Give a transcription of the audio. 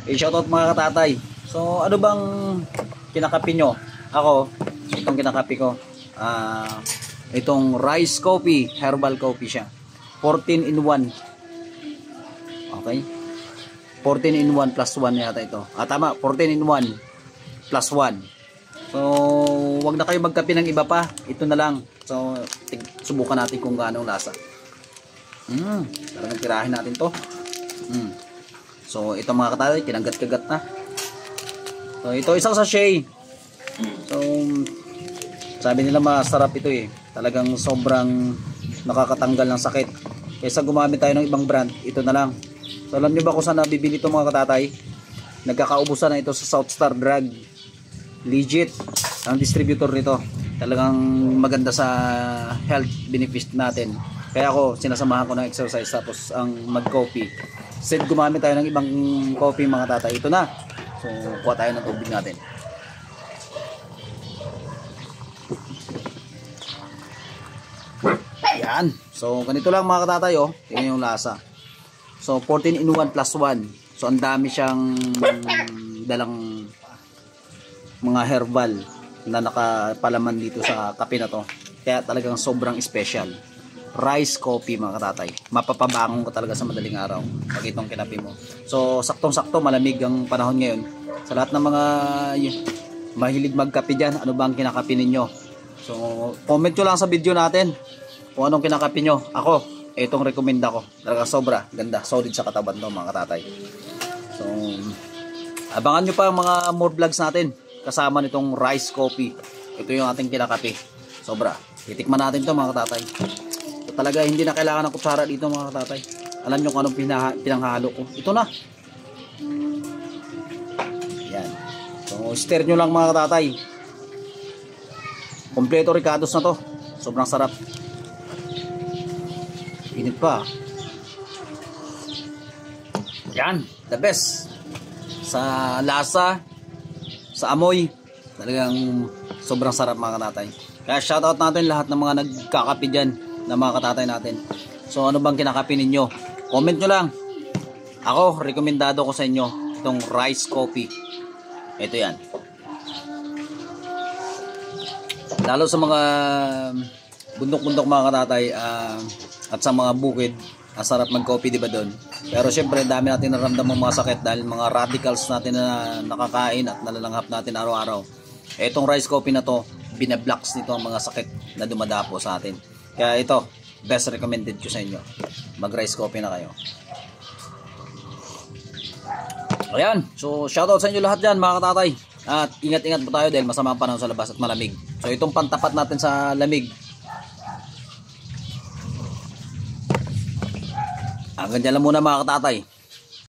Shoutout mga katatay. So ano bang kinakapi nyo? Ako, itong kinakapi ko. Itong rice coffee, herbal coffee siya. 14 in 1. Okay? 14 in 1 plus 1 yata ito. Tama, 14 in 1 plus 1. So, wag na kayo magkape ng iba pa. Ito na lang. So, subukan natin kung gaano lasa. Talagang tirahin natin to. So, ito mga katatay, kinanggat-kagat na. So, ito isang sachet. So, sabi nila masarap ito eh. Talagang sobrang nakakatanggal ng sakit. Kaysa gumamit tayo ng ibang brand, ito na lang. So, alam nyo ba kung saan nabibili ito mga katatay? Nagkakaubusan na ito sa South Star Drug. Legit ang distributor nito. Talagang maganda sa health benefits natin. Kaya ako sinasamahan ko ng exercise tapos ang mag-coffee. Instead gumamit tayo ng ibang coffee mga tatay, ito na. So, kuha tayo ng tubig natin. Yan. So, ganito lang mga katatay, oh. Yan yung lasa. So, 14 in 1 plus 1. So, ang dami siyang dalang mga herbal na nakapalaman dito sa kape na to. Kaya talagang sobrang special. Rice coffee mga katatay. Mapapabangon ko talaga sa madaling araw pag itong kinapi mo. So, saktong-sakto, malamig ang panahon ngayon. Sa lahat ng mga mahilig magkape dyan, ano ba ang kinakapi ninyo? So, comment nyo lang sa video natin kung anong kinakapi nyo. Ako, itong rekomenda ko. Talaga sobra, ganda, solid sa katawan to mga katatay. So, abangan nyo pa ang mga more vlogs natin kasama nitong rice coffee. Ito yung ating kinakapi. Sobra. Titikman natin to mga katatay. So, talaga hindi na kailangan ng kutsara dito mga katatay. Alam nyo kung anong pinanghalo ko. Ito na. Yan. So, stir nyo lang mga katatay. Kompleto ricados na to. Sobrang sarap. Init pa. Yan, the best. Sa lasa, sa amoy, talagang sobrang sarap mga katatay. Kaya shoutout natin lahat ng mga nagkakape dyan na mga katatay natin. So ano bang kinakape ninyo? Comment nyo lang. Ako, rekomendado ko sa inyo itong rice coffee. Ito yan. Lalo sa mga bundok-bundok mga katatay, at sa mga bukid, ang sarap mag-coffee diba doon. Pero syempre dami natin naramdamang mga sakit dahil mga radicals natin na nakakain at nalalanghap natin araw-araw. Etong rice coffee na to, binablocks nito ang mga sakit na dumadapo sa atin. Kaya ito, best recommended ko sa inyo. Mag rice coffee na kayo. Ayan, so shoutout sa inyo lahat dyan mga katatay. At ingat-ingat po tayo dahil masama ang panahon sa labas at malamig. So itong pantapat natin sa lamig, hanggang dyan lang muna mga katatay.